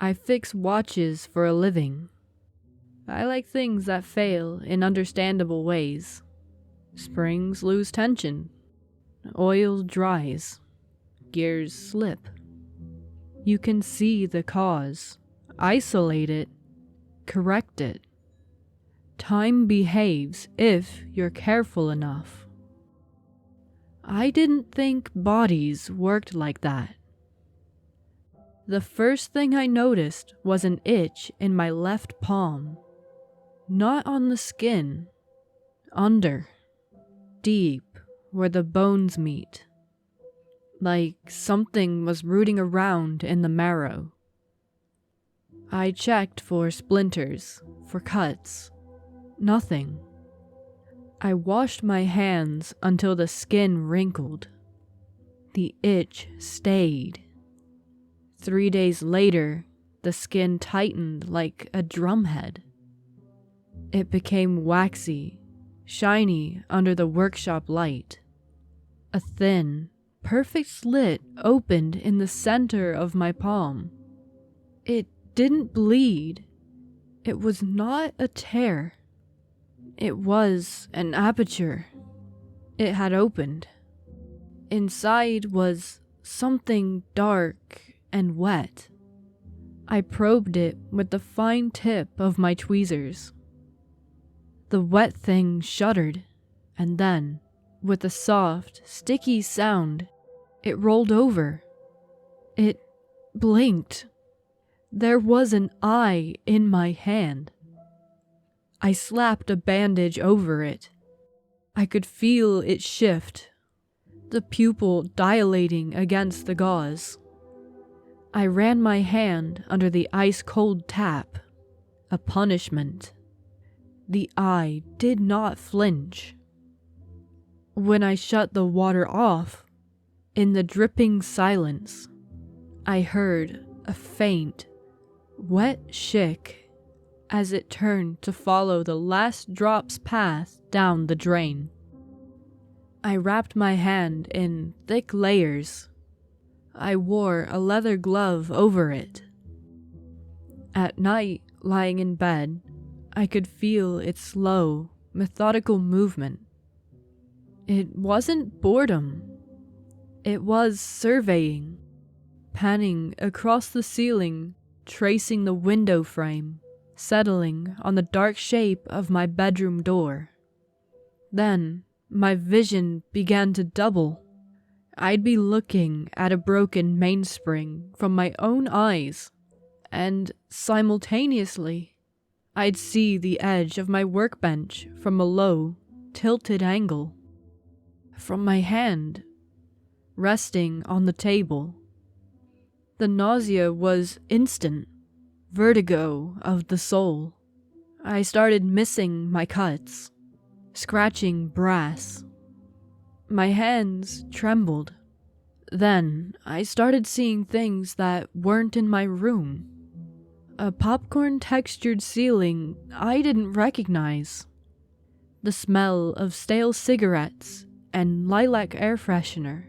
I fix watches for a living. I like things that fail in understandable ways. Springs lose tension. Oil dries. Gears slip. You can see the cause, isolate it, correct it. Time behaves if you're careful enough. I didn't think bodies worked like that. The first thing I noticed was an itch in my left palm. Not on the skin, under, deep where the bones meet. Like something was rooting around in the marrow. I checked for splinters, for cuts. Nothing. I washed my hands until the skin wrinkled. The itch stayed. 3 days later, the skin tightened like a drumhead. It became waxy, shiny under the workshop light. A thin, perfect slit opened in the center of my palm. It didn't bleed. It was not a tear. It was an aperture. It had opened. Inside was something dark and wet. I probed it with the fine tip of my tweezers. The wet thing shuddered, and then, with a soft, sticky sound, it rolled over. It blinked. There was an eye in my hand. I slapped a bandage over it. I could feel it shift, the pupil dilating against the gauze. I ran my hand under the ice-cold tap, a punishment. The eye did not flinch. When I shut the water off, in the dripping silence, I heard a faint, wet shick as it turned to follow the last drop's path down the drain. I wrapped my hand in thick layers. I wore a leather glove over it. At night, lying in bed, I could feel its slow, methodical movement. It wasn't boredom. It was surveying, panning across the ceiling, tracing the window frame, settling on the dark shape of my bedroom door. Then, my vision began to double. I'd be looking at a broken mainspring from my own eyes, and simultaneously, I'd see the edge of my workbench from a low, tilted angle. From my hand, resting on the table. The nausea was instant, vertigo of the soul. I started missing my cuts, scratching brass. My hands trembled. Then I started seeing things that weren't in my room. A popcorn-textured ceiling I didn't recognize. The smell of stale cigarettes and lilac air freshener.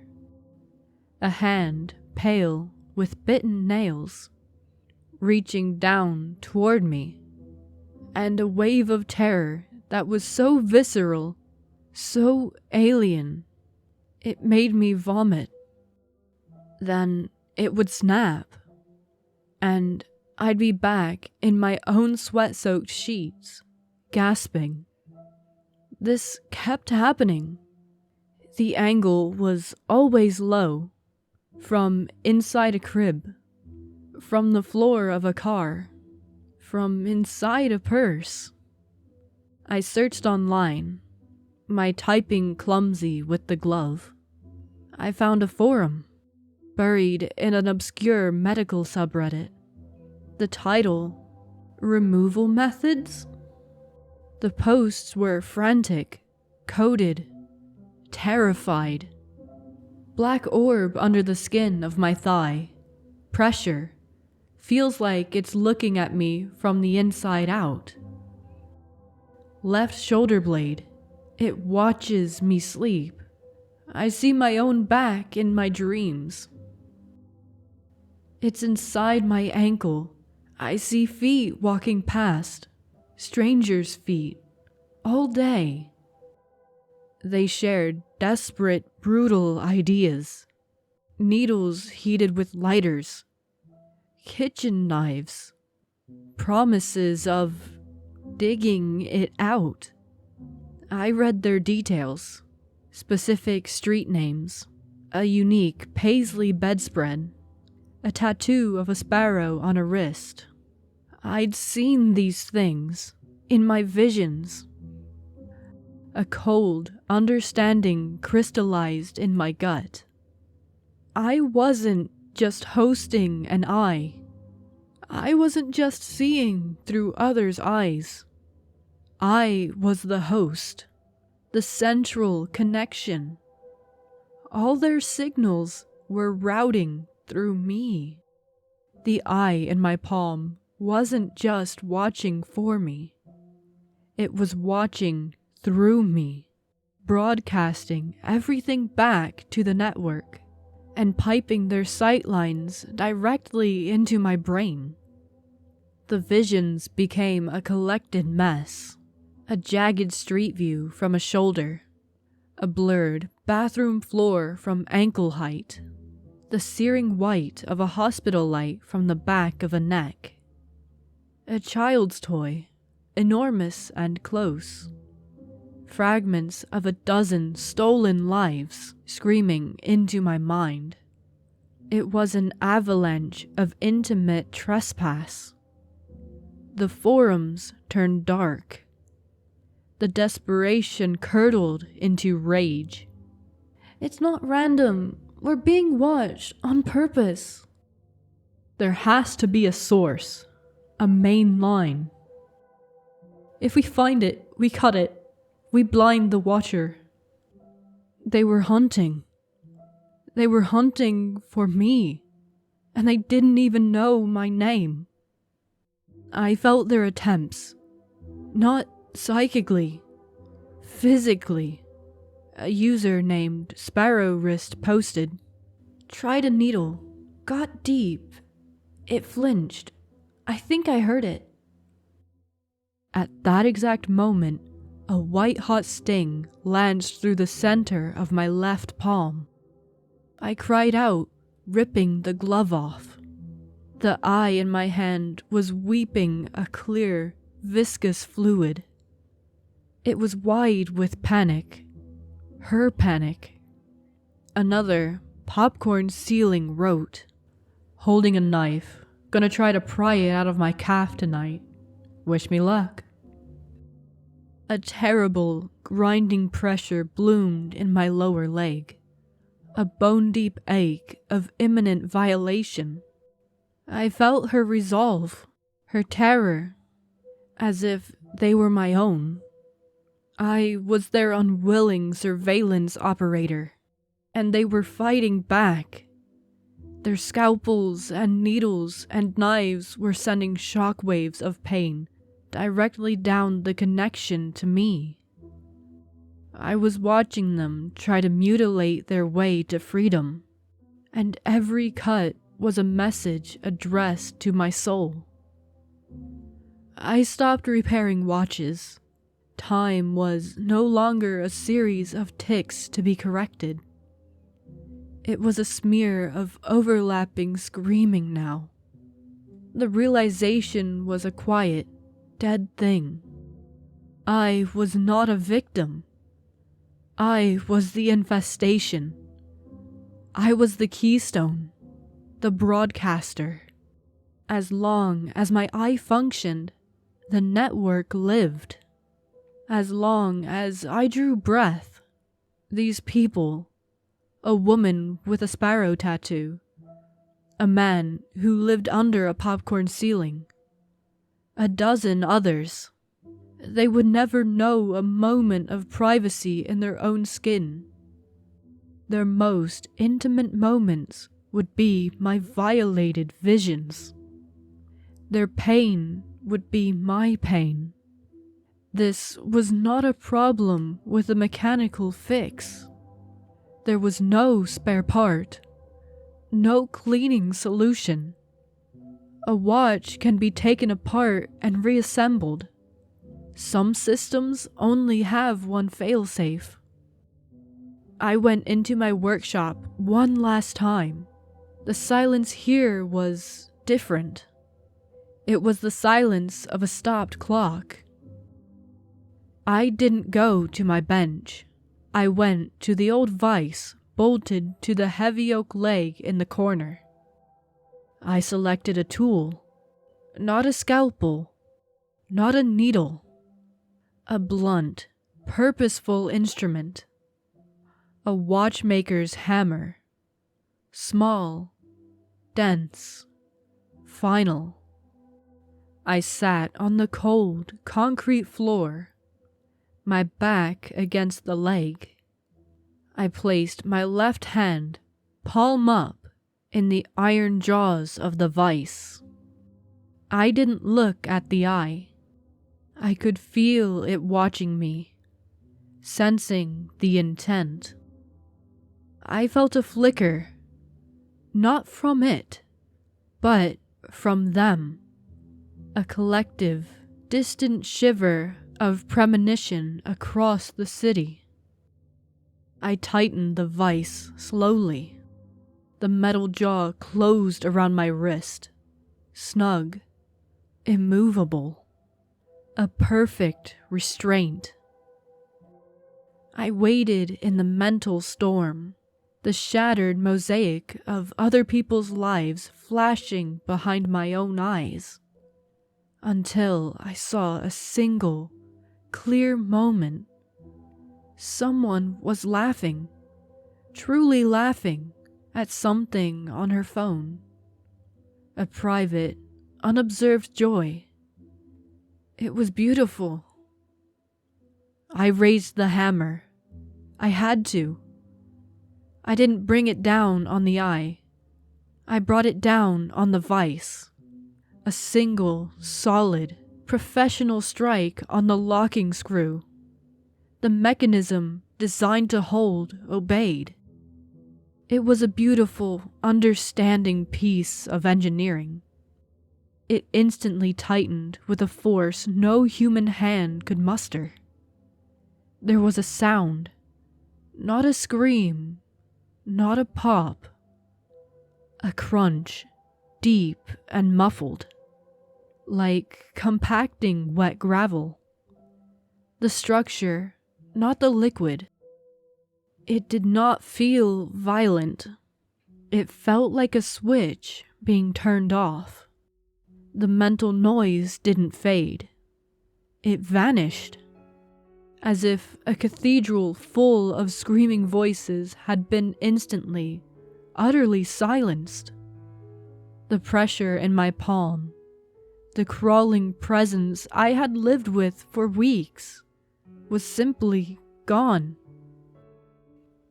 A hand, pale, with bitten nails, reaching down toward me. And a wave of terror that was so visceral, so alien, it made me vomit. Then it would snap, and I'd be back in my own sweat-soaked sheets, gasping. This kept happening. The angle was always low, from inside a crib, from the floor of a car, from inside a purse. I searched online, my typing clumsy with the glove. I found a forum, buried in an obscure medical subreddit. The title, Removal Methods? The posts were frantic, coded, terrified. Black orb under the skin of my thigh. Pressure. Feels like it's looking at me from the inside out. Left shoulder blade. It watches me sleep. I see my own back in my dreams. It's inside my ankle, I see feet walking past, strangers' feet, all day. They shared desperate, brutal ideas, needles heated with lighters, kitchen knives, promises of digging it out. I read their details, specific street names, a unique paisley bedspread, a tattoo of a sparrow on a wrist. I'd seen these things in my visions. A cold understanding crystallized in my gut. I wasn't just hosting an eye. I wasn't just seeing through others' eyes. I was the host, the central connection. All their signals were routing through me. The eye in my palm wasn't just watching for me. It was watching through me, broadcasting everything back to the network and piping their sightlines directly into my brain. The visions became a collected mess, a jagged street view from a shoulder, a blurred bathroom floor from ankle height, the searing white of a hospital light from the back of a neck. A child's toy, enormous and close. Fragments of a dozen stolen lives screaming into my mind. It was an avalanche of intimate trespass. The forums turned dark. The desperation curdled into rage. It's not random. We're being watched on purpose. There has to be a source, a main line. If we find it, we cut it. We blind the watcher. They were hunting. They were hunting for me, and they didn't even know my name. I felt their attempts, not psychically, physically. A user named Sparrow Wrist posted, "Tried a needle, got deep. It flinched. I think I heard it." At that exact moment, a white-hot sting lands through the center of my left palm. I cried out, ripping the glove off. The eye in my hand was weeping a clear, viscous fluid. It was wide with panic. Her panic. Another, popcorn ceiling wrote, "Holding a knife. Gonna try to pry it out of my calf tonight. Wish me luck." A terrible, grinding pressure bloomed in my lower leg. A bone-deep ache of imminent violation. I felt her resolve, her terror, as if they were my own. I was their unwilling surveillance operator, and they were fighting back. Their scalpels and needles and knives were sending shockwaves of pain directly down the connection to me. I was watching them try to mutilate their way to freedom, and every cut was a message addressed to my soul. I stopped repairing watches. Time was no longer a series of ticks to be corrected. It was a smear of overlapping screaming now. The realization was a quiet, dead thing. I was not a victim. I was the infestation. I was the keystone, the broadcaster. As long as my eye functioned, the network lived. As long as I drew breath, these people, a woman with a sparrow tattoo, a man who lived under a popcorn ceiling, a dozen others, they would never know a moment of privacy in their own skin. Their most intimate moments would be my violated visions. Their pain would be my pain. This was not a problem with a mechanical fix. There was no spare part, no cleaning solution. A watch can be taken apart and reassembled. Some systems only have one failsafe. I went into my workshop one last time. The silence here was different. It was the silence of a stopped clock. I didn't go to my bench. I went to the old vise bolted to the heavy oak leg in the corner. I selected a tool, not a scalpel, not a needle, a blunt, purposeful instrument, a watchmaker's hammer, small, dense, final. I sat on the cold, concrete floor, my back against the leg. I placed my left hand, palm up, in the iron jaws of the vise. I didn't look at the eye. I could feel it watching me, sensing the intent. I felt a flicker, not from it, but from them. A collective, distant shiver of premonition across the city. I tightened the vise slowly. The metal jaw closed around my wrist, snug, immovable, a perfect restraint. I waited in the mental storm, the shattered mosaic of other people's lives flashing behind my own eyes, until I saw a single, clear moment. Someone was laughing, truly laughing, at something on her phone. A private, unobserved joy. It was beautiful. I raised the hammer. I had to. I didn't bring it down on the eye. I brought it down on the vise. A single, solid, professional strike on the locking screw. The mechanism designed to hold obeyed. It was a beautiful, understanding piece of engineering. It instantly tightened with a force no human hand could muster. There was a sound, not a scream, not a pop. A crunch, deep and muffled, like compacting wet gravel. The structure, not the liquid. It did not feel violent. It felt like a switch being turned off. The mental noise didn't fade. It vanished, as if a cathedral full of screaming voices had been instantly, utterly silenced. The pressure in my palm, the crawling presence I had lived with for weeks, was simply gone.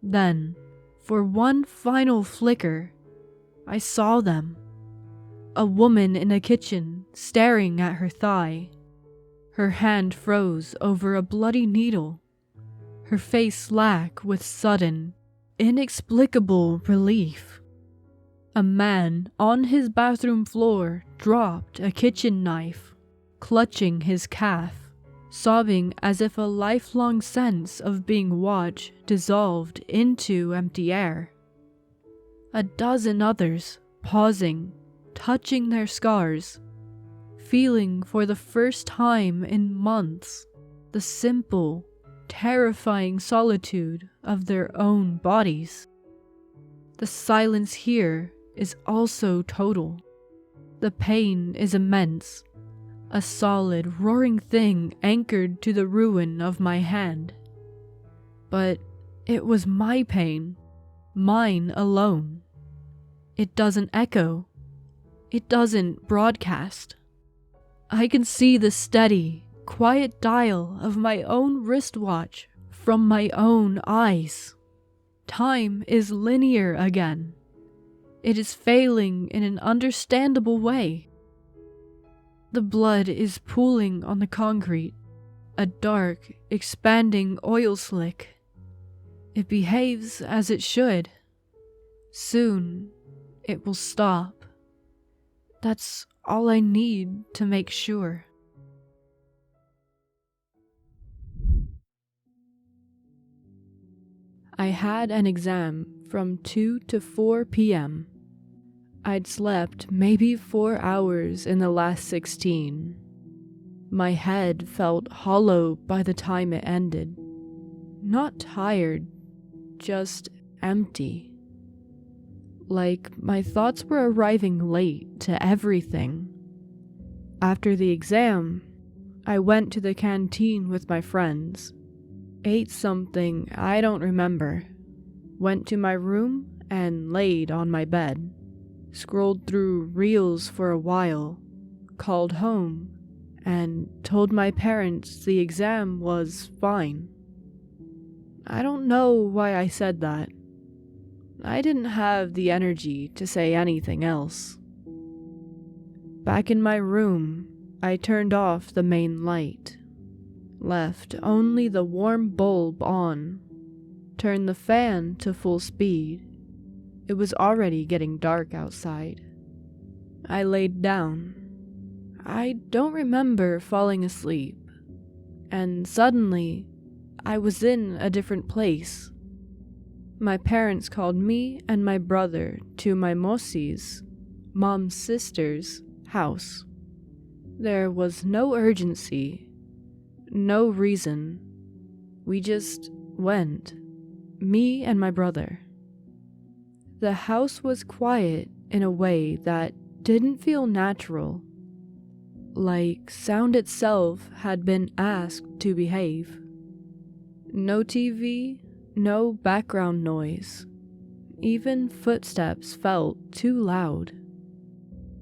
Then, for one final flicker, I saw them. A woman in a kitchen, staring at her thigh. Her hand froze over a bloody needle, her face slack with sudden, inexplicable relief. A man on his bathroom floor dropped a kitchen knife, clutching his calf, sobbing as if a lifelong sense of being watched dissolved into empty air. A dozen others, pausing, touching their scars, feeling for the first time in months the simple, terrifying solitude of their own bodies. The silence here is also total. The pain is immense. A solid, roaring thing anchored to the ruin of my hand. But it was my pain, mine alone. It doesn't echo. It doesn't broadcast. I can see the steady, quiet dial of my own wristwatch from my own eyes. Time is linear again. It is failing in an understandable way. The blood is pooling on the concrete, a dark, expanding oil slick. It behaves as it should. Soon, it will stop. That's all I need to make sure. I had an exam from 2 to 4 p.m. I'd slept maybe 4 hours in the last 16. My head felt hollow by the time it ended. Not tired, just empty. Like my thoughts were arriving late to everything. After the exam, I went to the canteen with my friends, ate something I don't remember, went to my room and laid on my bed, scrolled through reels for a while, called home, and told my parents the exam was fine. I don't know why I said that. I didn't have the energy to say anything else. Back in my room, I turned off the main light, left only the warm bulb on, turned the fan to full speed. It was already getting dark outside. I laid down. I don't remember falling asleep, and suddenly, I was in a different place. My parents called me and my brother to my Mosi's, mom's sister's, house. There was no urgency, no reason. We just went, me and my brother. The house was quiet in a way that didn't feel natural, like sound itself had been asked to behave. No TV, no background noise. Even footsteps felt too loud.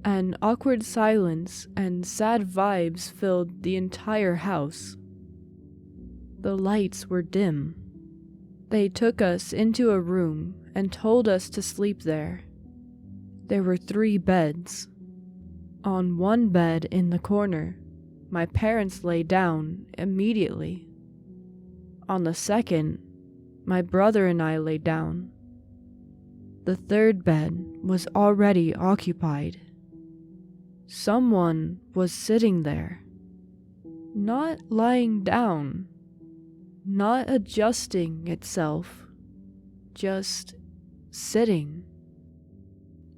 An awkward silence and sad vibes filled the entire house. The lights were dim. They took us into a room and told us to sleep there. There were 3 beds. On one bed in the corner, my parents lay down immediately. On the second, my brother and I lay down. The 3rd bed was already occupied. Someone was sitting there. Not lying down, not adjusting itself, just sitting.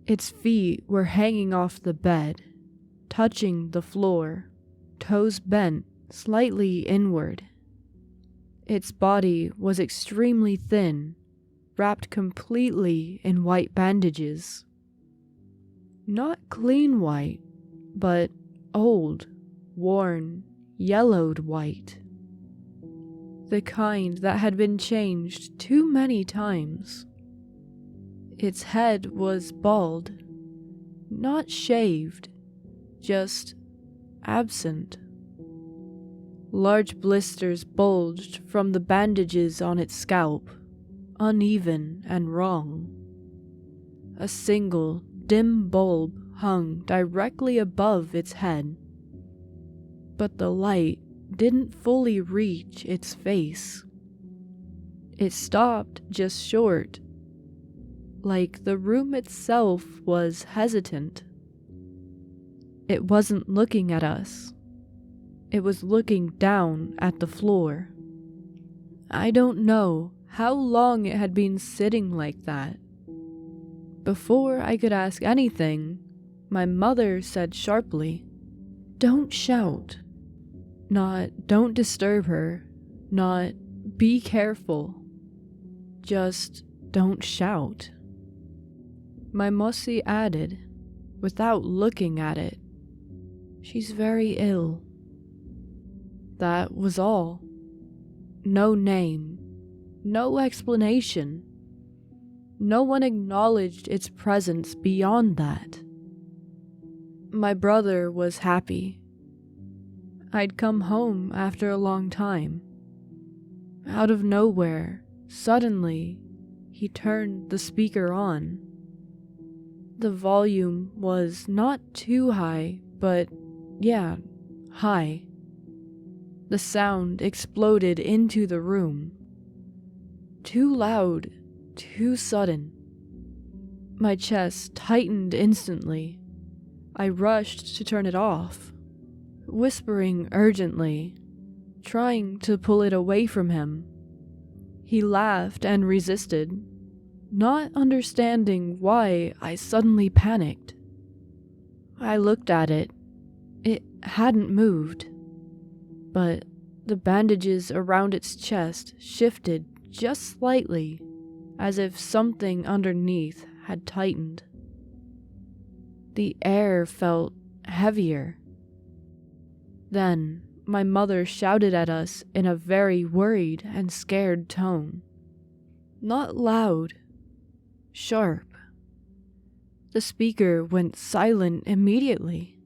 Its feet were hanging off the bed, touching the floor, toes bent slightly inward. Its body was extremely thin, wrapped completely in white bandages. Not clean white, but old, worn, yellowed white. The kind that had been changed too many times. Its head was bald, not shaved, just absent. Large blisters bulged from the bandages on its scalp, uneven and wrong. A single, dim bulb hung directly above its head, but the light didn't fully reach its face. It stopped just short, like the room itself was hesitant. It wasn't looking at us. It was looking down at the floor. I don't know how long it had been sitting like that. Before I could ask anything, my mother said sharply, "Don't shout." Not, "Don't disturb her," not, "Be careful." Just, "Don't shout." My Mosi added, without looking at it, "She's very ill." That was all. No name, no explanation. No one acknowledged its presence beyond that. My brother was happy. I'd come home after a long time. Out of nowhere, suddenly, he turned the speaker on. The volume was not too high, but yeah, high. The sound exploded into the room. Too loud, too sudden. My chest tightened instantly. I rushed to turn it off, whispering urgently, trying to pull it away from him. He laughed and resisted, not understanding why I suddenly panicked. I looked at it. It hadn't moved, but the bandages around its chest shifted just slightly, as if something underneath had tightened. The air felt heavier. Then my mother shouted at us in a very worried and scared tone. Not loud, sharp. The speaker went silent immediately.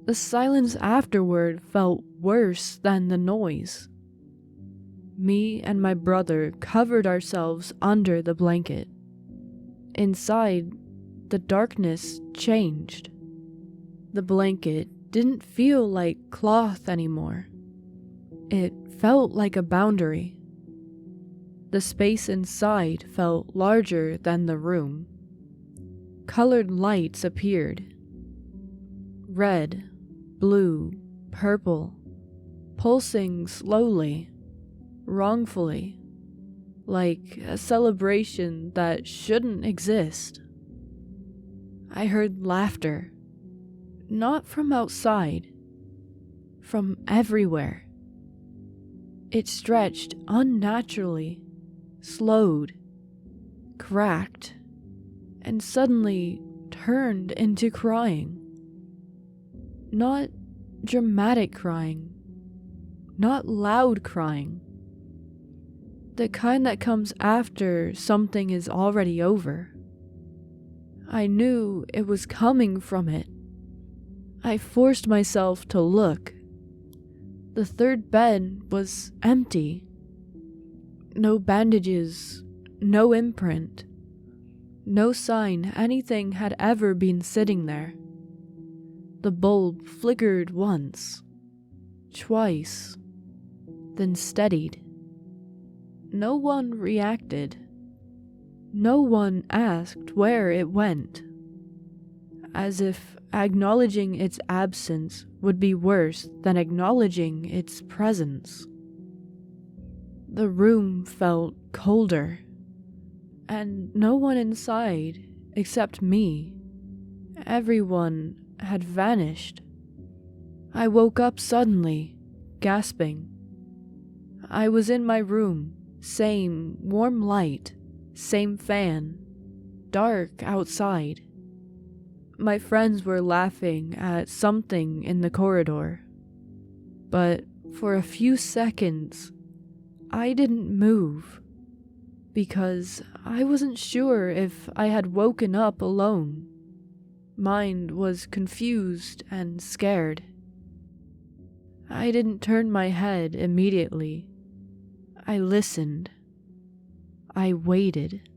The silence afterward felt worse than the noise. Me and my brother covered ourselves under the blanket. Inside, the darkness changed. The blanket didn't feel like cloth anymore. It felt like a boundary. The space inside felt larger than the room. Colored lights appeared. Red, blue, purple, pulsing slowly, wrongfully, like a celebration that shouldn't exist. I heard laughter, not from outside, from everywhere. It stretched unnaturally, slowed, cracked, and suddenly turned into crying. Not dramatic crying, not loud crying. The kind that comes after something is already over. I knew it was coming from it. I forced myself to look. The third bed was empty. No bandages, no imprint, no sign anything had ever been sitting there. The bulb flickered once, twice, then steadied. No one reacted. No one asked where it went, as if acknowledging its absence would be worse than acknowledging its presence. The room felt colder, and no one inside except me. Everyone had vanished. I woke up suddenly, gasping. I was in my room, same warm light, same fan, dark outside. My friends were laughing at something in the corridor, but for a few seconds, I didn't move, because I wasn't sure if I had woken up alone. Mind was confused and scared. I didn't turn my head immediately. I listened. I waited.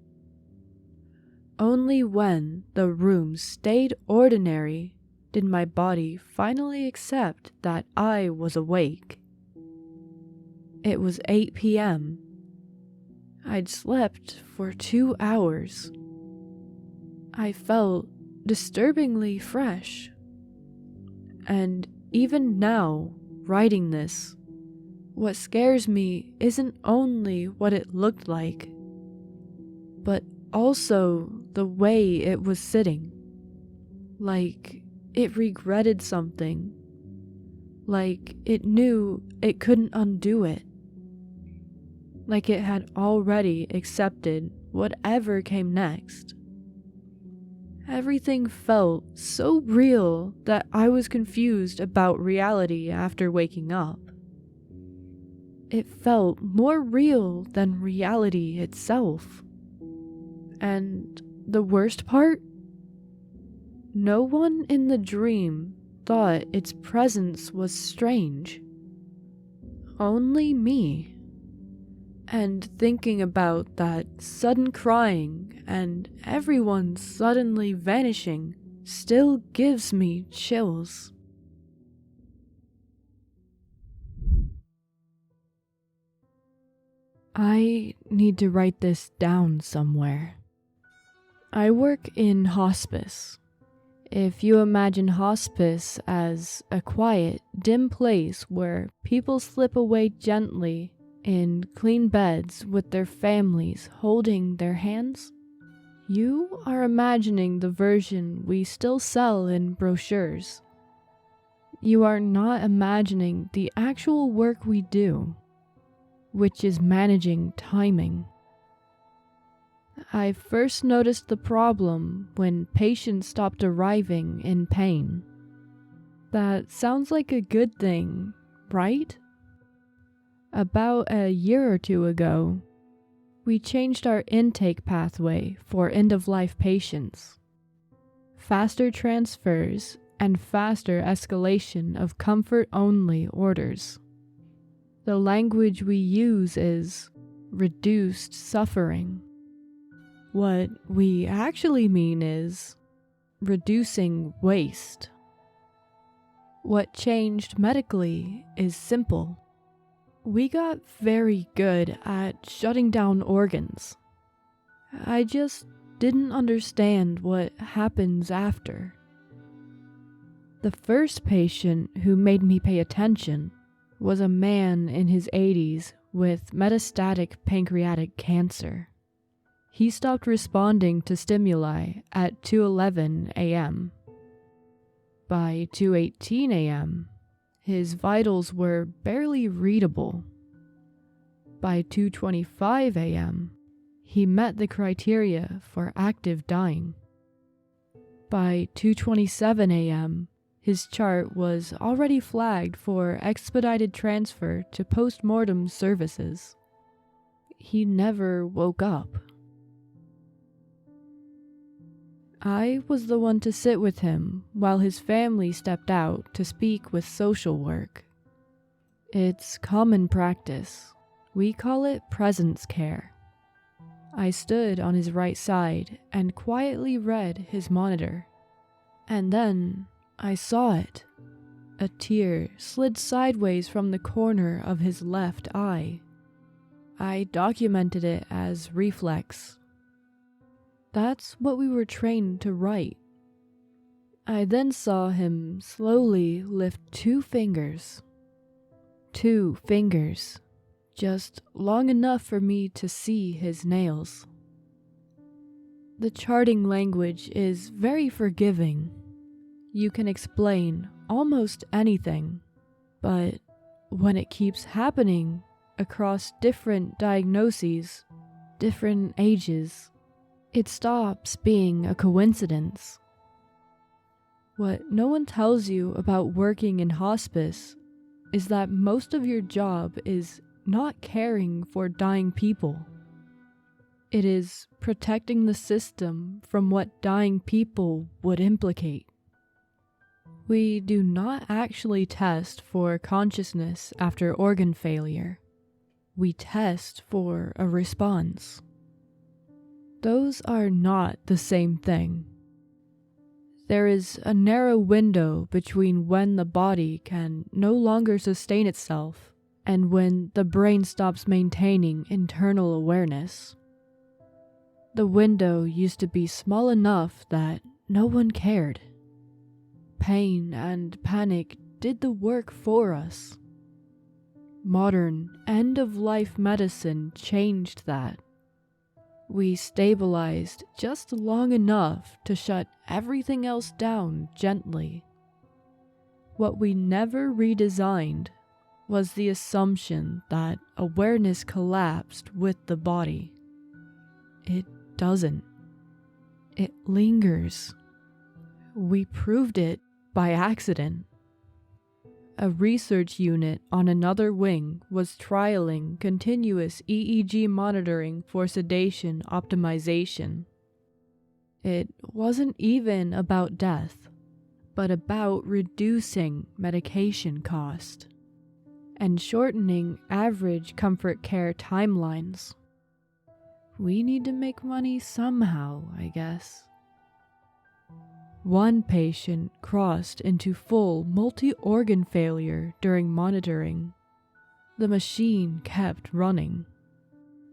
Only when the room stayed ordinary did my body finally accept that I was awake. It was 8 p.m. I'd slept for 2 hours. I felt disturbingly fresh. And even now, writing this, what scares me isn't only what it looked like, but also the way it was sitting. Like it regretted something. Like it knew it couldn't undo it. Like it had already accepted whatever came next. Everything felt so real that I was confused about reality after waking up. It felt more real than reality itself. And the worst part? No one in the dream thought its presence was strange. Only me. And thinking about that sudden crying and everyone suddenly vanishing still gives me chills. I need to write this down somewhere. I work in hospice. If you imagine hospice as a quiet, dim place where people slip away gently in clean beds with their families holding their hands, you are imagining the version we still sell in brochures. You are not imagining the actual work we do, which is managing timing. I first noticed the problem when patients stopped arriving in pain. That sounds like a good thing, right? About a year or two ago, we changed our intake pathway for end-of-life patients. Faster transfers and faster escalation of comfort-only orders. The language we use is reduced suffering. What we actually mean is reducing waste. What changed medically is simple. We got very good at shutting down organs. I just didn't understand what happens after. The first patient who made me pay attention was a man in his 80s with metastatic pancreatic cancer. He stopped responding to stimuli at 2:11 a.m. By 2:18 a.m., his vitals were barely readable. By 2:25 a.m., he met the criteria for active dying. By 2:27 a.m., his chart was already flagged for expedited transfer to post-mortem services. He never woke up. I was the one to sit with him while his family stepped out to speak with social work. It's common practice. We call it presence care. I stood on his right side and quietly read his monitor. And then I saw it. A tear slid sideways from the corner of his left eye. I documented it as reflex. That's what we were trained to write. I then saw him slowly lift 2 fingers. 2 fingers, just long enough for me to see his nails. The charting language is very forgiving. You can explain almost anything, but when it keeps happening across different diagnoses, different ages, it stops being a coincidence. What no one tells you about working in hospice is that most of your job is not caring for dying people. It is protecting the system from what dying people would implicate. We do not actually test for consciousness after organ failure. We test for a response. Those are not the same thing. There is a narrow window between when the body can no longer sustain itself and when the brain stops maintaining internal awareness. The window used to be small enough that no one cared. Pain and panic did the work for us. Modern end-of-life medicine changed that. We stabilized just long enough to shut everything else down gently. What we never redesigned was the assumption that awareness collapsed with the body. It doesn't. It lingers. We proved it by accident. A research unit on another wing was trialing continuous EEG monitoring for sedation optimization. It wasn't even about death, but about reducing medication cost and shortening average comfort care timelines. We need to make money somehow, I guess. One patient crossed into full multi-organ failure during monitoring. The machine kept running.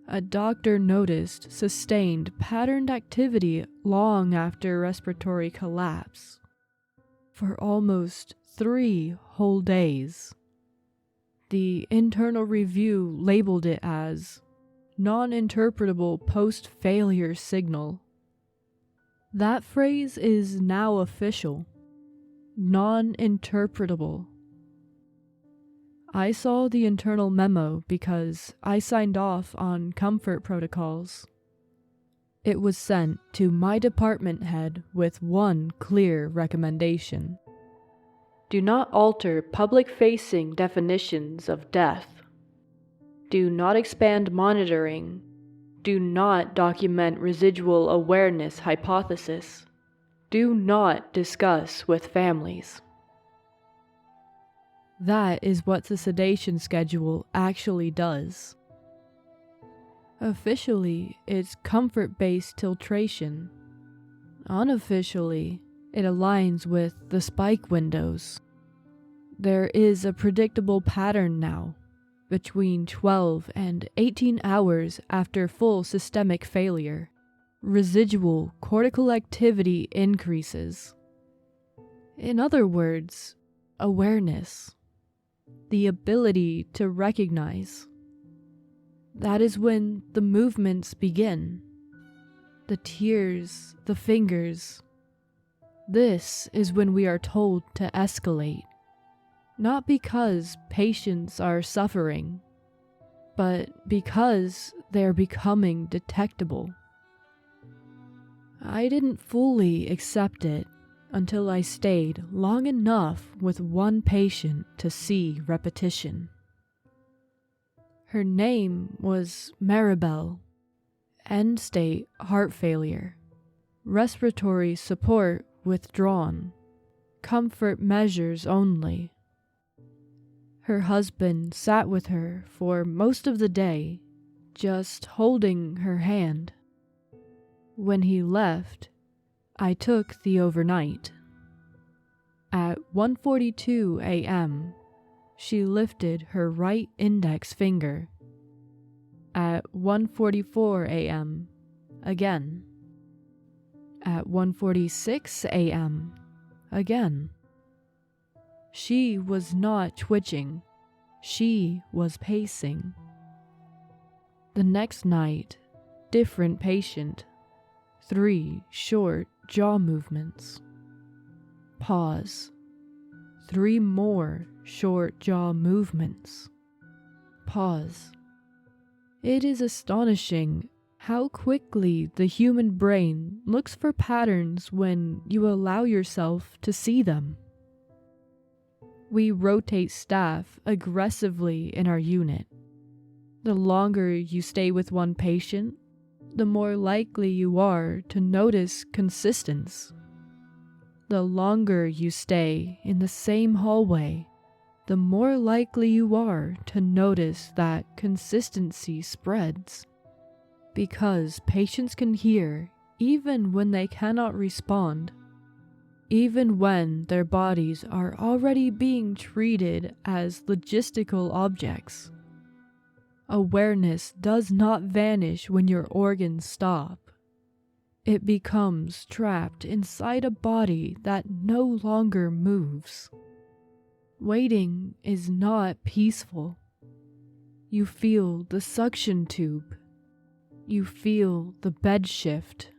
A doctor noticed sustained patterned activity long after respiratory collapse, for almost 3 whole days. The internal review labeled it as non-interpretable post-failure signal. That phrase is now official. Non-interpretable. I saw the internal memo because I signed off on comfort protocols. It was sent to my department head with one clear recommendation. Do not alter public-facing definitions of death. Do not expand monitoring. Do not document residual awareness hypothesis. Do not discuss with families. That is what the sedation schedule actually does. Officially, it's comfort-based titration. Unofficially, it aligns with the spike windows. There is a predictable pattern now, between 12 and 18 hours after full systemic failure. Residual cortical activity increases. In other words, awareness. The ability to recognize. That is when the movements begin. The tears, the fingers. This is when we are told to escalate. Not because patients are suffering, but because they're becoming detectable. I didn't fully accept it until I stayed long enough with one patient to see repetition. Her name was Maribel. End-state heart failure. Respiratory support withdrawn. Comfort measures only. Her husband sat with her for most of the day, just holding her hand. When he left, I took the overnight. At 1:42 a.m., she lifted her right index finger. At 1:44 a.m., again. At 1:46 a.m., again. She was not twitching. She was pacing. The next night, different patient. 3 short jaw movements. Pause. 3 more short jaw movements. Pause. It is astonishing how quickly the human brain looks for patterns when you allow yourself to see them. We rotate staff aggressively in our unit. The longer you stay with one patient, the more likely you are to notice consistency. The longer you stay in the same hallway, the more likely you are to notice that consistency spreads. Because patients can hear even when they cannot respond, even when their bodies are already being treated as logistical objects. Awareness does not vanish when your organs stop. It becomes trapped inside a body that no longer moves. Waiting is not peaceful. You feel the suction tube. You feel the bed shift.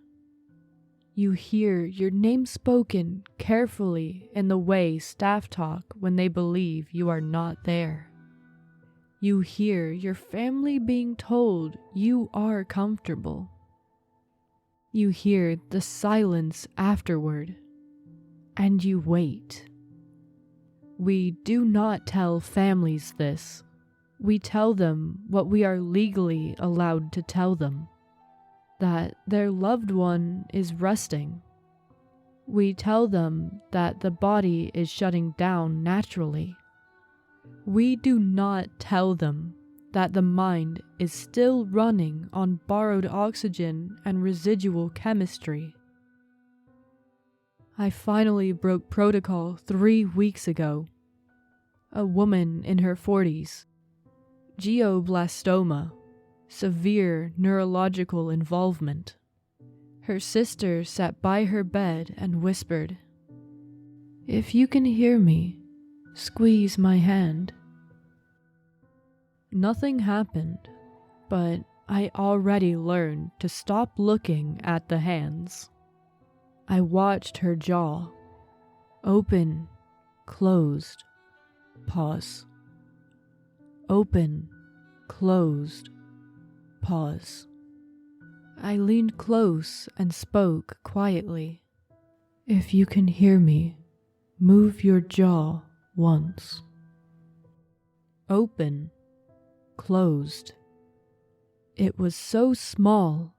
You hear your name spoken carefully in the way staff talk when they believe you are not there. You hear your family being told you are comfortable. You hear the silence afterward, and you wait. We do not tell families this. We tell them what we are legally allowed to tell them, that their loved one is resting. We tell them that the body is shutting down naturally. We do not tell them that the mind is still running on borrowed oxygen and residual chemistry. I finally broke protocol 3 weeks ago. A woman in her 40s. Glioblastoma. Severe neurological involvement. Her sister sat by her bed and whispered, If you can hear me, squeeze my hand. Nothing happened, but I already learned to stop looking at the hands. I watched her jaw. Open, closed, pause. Open, closed, pause. I leaned close and spoke quietly. If you can hear me, move your jaw once. Open, closed. It was so small,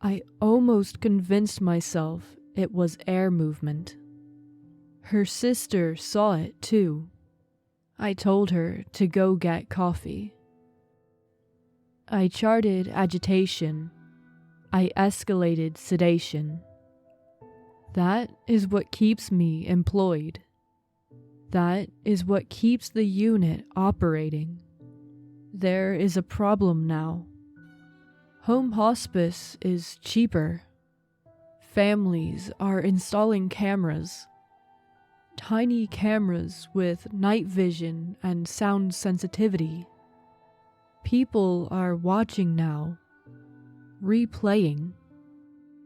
I almost convinced myself it was air movement. Her sister saw it too. I told her to go get coffee. I charted agitation. I escalated sedation. That is what keeps me employed. That is what keeps the unit operating. There is a problem now. Home hospice is cheaper. Families are installing cameras. Tiny cameras with night vision and sound sensitivity. People are watching now, replaying.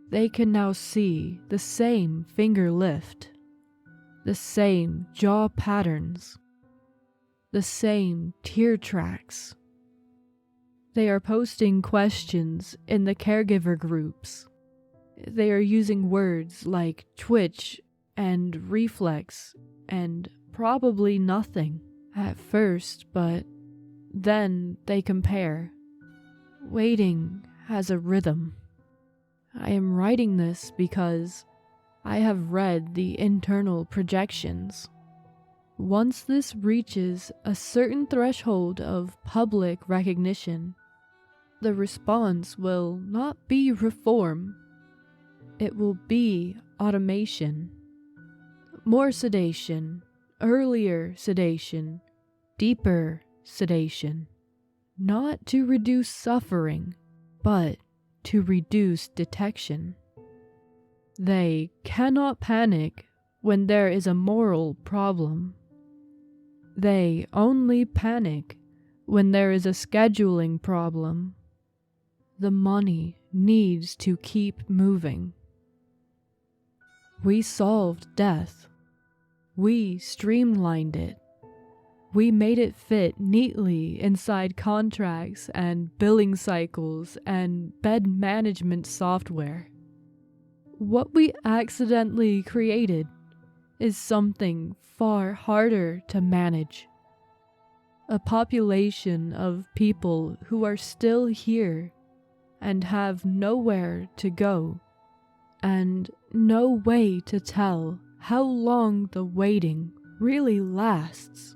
They can now see the same finger lift, the same jaw patterns, the same tear tracks. They are posting questions in the caregiver groups. They are using words like twitch and reflex and probably nothing at first, but then they compare. Waiting has a rhythm. I am writing this because I have read the internal projections. Once this reaches a certain threshold of public recognition, the response will not be reform. It will be automation. More sedation, earlier sedation, deeper sedation. Not to reduce suffering, but to reduce detection. They cannot panic when there is a moral problem. They only panic when there is a scheduling problem. The money needs to keep moving. We solved death. We streamlined it. We made it fit neatly inside contracts and billing cycles and bed management software. What we accidentally created is something far harder to manage. A population of people who are still here and have nowhere to go, and no way to tell how long the waiting really lasts.